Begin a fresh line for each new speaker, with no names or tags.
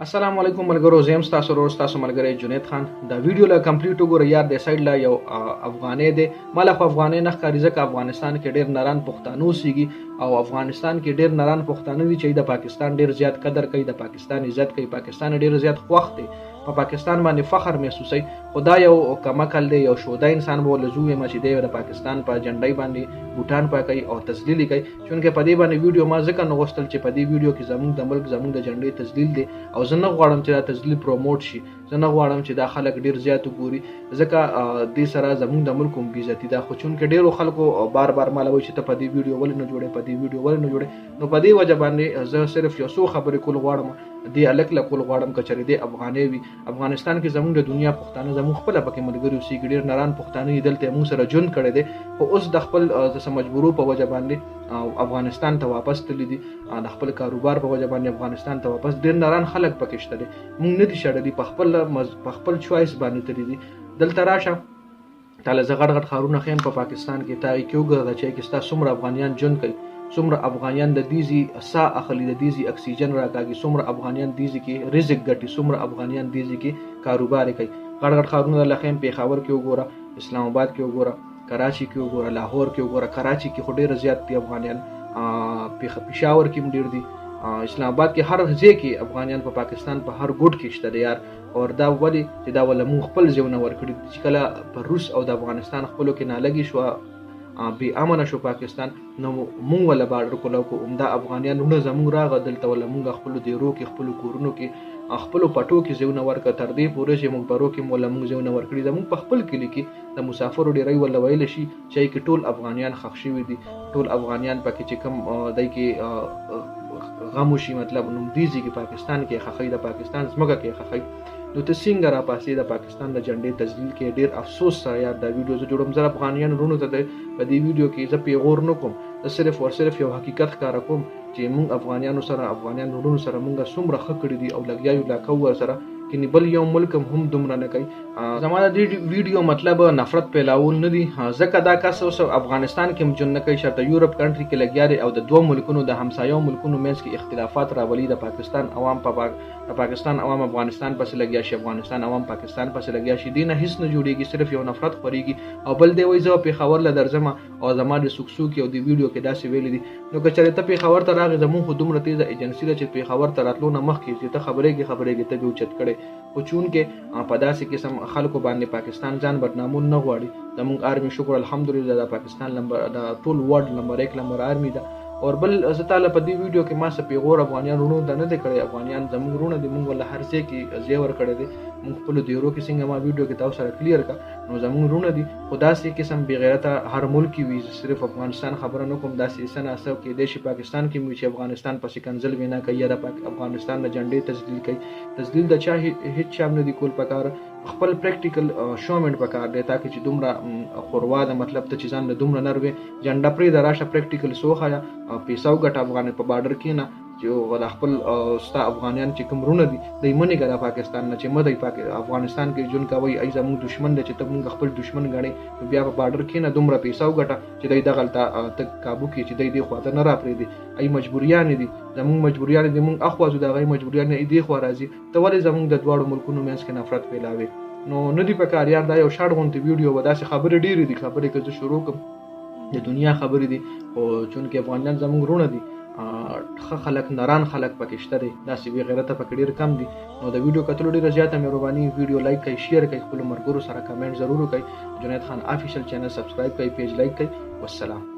السلام علیکم ملګرو، زم تاسو ورور تاسو ملګری جنید خان. دا ویډیو لا کمپلیټ وګورئ. یار د سایډ لا یو افغاني دی، مال خو افغاني نه ښکاري ځکه افغانستان کې ډیر نران پښتانه اوسېږي او افغانستان کې ډیر نران پښتانه دي چې د پاکستان ډیر زیات قدر کوي، د پاکستان عزت کوي، پاکستان ډیر زیات خوښ دی، په پاکستان باندې فخر محسوسوي. خدا یو کمکل دی، یو شوده انسان بوله زوی ما چې دی د پاکستان په جنډای باندې بوټان پاکي او تذلیل کوي. چونکه په دې باندې ویډیو ما ځکه نو غوښتل چې په دې ویډیو کې زموږ د ملک زموږ د جنډای تذلیل دی او زه نه غواړم چې دا تذلیل پروموټ شي، زه نه غواړم چې دا خلک ډیر زیات وګوري ځکه دې سره زموږ د ملک هم بیزتی ده. خو چونکه ډیرو خلکو بار بار مالوي چې ته په دې ویډیو ولې نه جوړې، په دې ویډیو ولې نه جوړې، نو په دې وجه باندې زه صرف یو څو خبرې کول غواړم، دې الک لا کول غواړم کچري دې افغاني وي. افغانستان کې زموږ د دنیا پښتانه زموږ خپل پکې ملګری اوسېږي، ډیر نران پښتانه دلته موږ سره ژوند کړی دی، خو اوس د خپل د مجبورو په وجه باندې افغانستان ته واپس تللی دي، د خپل کاروبار په وجه باندې افغانستان ته واپس ډیر نران خلک پکې شته دي. موږ نه دي شړلي، په خپل چوایس باندې تللی دي. دلته راشه تاله زه غټ غټ ښارونه خیم په پاکستان کې تا کې وګوره چې کې ستا څومره افغانیان ژوند کوي، څومره افغانیان د دیزي سا اخلي، د دیزي اکسیجن راکاږي، څومره افغانیان دیزي کې رزق ګټي، څومره افغانیان دیزي کې کاروبار کوي. غټ غټ ښارونه لخم پیښور کې وګوره، اسلام آباد کې وګوره، کراچي کې وګوره، لاهور کې وګوره. کراچي کې خو ډیر زیات دي افغانیان، پېښور کې هم ډیر دي، اسلام آباد کې هر ځای کې افغانیان، په پاکستان په هر ګوټ کې شته یار. او دا ولی چې دا ول مون خپل ځونه ورکړي چې کله پر روس او د افغانستان خپلو کې نالګي شو بی امنه شو پاکستان، نو مونږ ولا بارډر کولو کو عمده افغانیان نو زمونږ راغ دلته ولا مونږ خپل دیرو کې خپل کورونو کې خپل پټو کې ځونه ورک تر دې پورې چې مونږ پرو کې مولا مونږ ځونه ورکړي. زمونږ په خپل کلی کې د مسافرو ډیرای ولا ویل شي چې کې ټول افغانیان خښ شوي دي، ټول افغانیان پکې چې کم دای کې غمو شي، مطلب نوم دیزي کې پاکستان کې خخې، د پاکستان زمګه کې خخې. نو ته څنګه را پاسې د پاکستان د جنډې تذلیل کې ډیر افسوس سره یار دا ویډیو زه جوړم. زه افغانیان رونو ته په دې ویډیو کې زه پیغور نه کوم، زه صرف یو حقیقت ښکاره کوم چې موږ افغانیانو سره، افغانیان رونو سره موږ څومره ښه کړي دي او لګیا یو لا کو سره کې بل یو ملک هم دومره نه کوي. زما د دې ویډیو مطلب نفرت پیلاول نه دي، ځکه دا کس اوس افغانستان کې هم جون نه کوي، شرط یورپ کنټری کې لګیا دي او د دوه ملکونو د همسایو ملکونو منځ کې اختلافات راولي. د پاکستان عوام د پاکستان عوام افغانستان پسې لګیا شي، افغانستان عوام پاکستان پسې لګیا شي، دینه هیڅ نه جوړیږي، صرف یو نفرت خوريږي. او بل دی وای زه په خبر ل درځم او زما د سوکسو کې او د ویډیو کې داسې ویل دي. نو که چېرته په خبر ته راغی زموږ خو دومره تیزه ایجنسی ده چې په خبر ته راتلو نه مخکې چې ته خبرېږي ته به اوچت کړې. خو چونکې په داسې قسم خلکو باندې پاکستان ځان بدنامون نه غواړي. زموږ آرمي شکر الحمدلله د پاکستان د ټول ورلد نمبر 1 نمبر آرمي ده. اور بل زه تعالی په دې ویډیو کې ما څه پیغور افغانیان رونو ته نه دی کړی، افغانیان زموږ رونه دي، موږ ول هر ځای کې ځای ور کړی دی، موږ خپل دیرو کې څنګه ما ویډیو کې تاسو سره کلیر کا نو زموږ رونه دي. خدا سي قسم بی غیرته هر ملک وي، صرف افغانستان خبره نه کوم، داسې سن اسو کې دیش پاکستان کې مو چې افغانستان پسې کنزل وینا کوي یا د افغانستان د جنډې تذلیل کوي. تذلیل د چا هیڅ شام نه دی کول پکار، خپل پریکټیکل شومنت پکار دی تاکي چې دومره خوروا د مطلب ته چې ځان له دومره نروي جنډه پرې د راشه پریکټیکل سوخه یا پیسو ګټ افغان په بارډر کې نه چې ولا خپل ستا افغانیان چې کوم رونه دي د منی ګره پاکستان نه چې مده افغانستان کې جون کوي ای زموږ دشمن دی چې ته موږ خپل دشمن غړي بیا په بارډر کې نه دومره پیسو ګټه چې دای د غلطه ته کابو کې چې دای دی خواته نه را پرې دي، ای مجبوریان دي، زموږ مجبوریان دي، موږ اخوازو د غي مجبوریان دی خو راځي ته ولې زموږ د دواړو ملکونو منځ کې نفرت پیلاوي. نو نه دی په کار یار، دا یو شارټ غونټه ویډیو و، داسې خبرې ډېرې دي، خبرې که زه شروع کوم د دنیا خبرې دي، او چونکې افغانان زموږ رونه دي، ښه خلک نران خلک پکې شته دي، داسې بې غیرته پکې ډېر کم دي. نو د ویډیو کتلو ډېره زیاته مهرباني، ویډیو لایک کړئ، شیر کړئ، خپلو ملګرو سره کمنټ ضرور وکړئ، جنید خان آفیشل چینل سبسکرایب کړئ، پیج لایک کړئ. والسلام.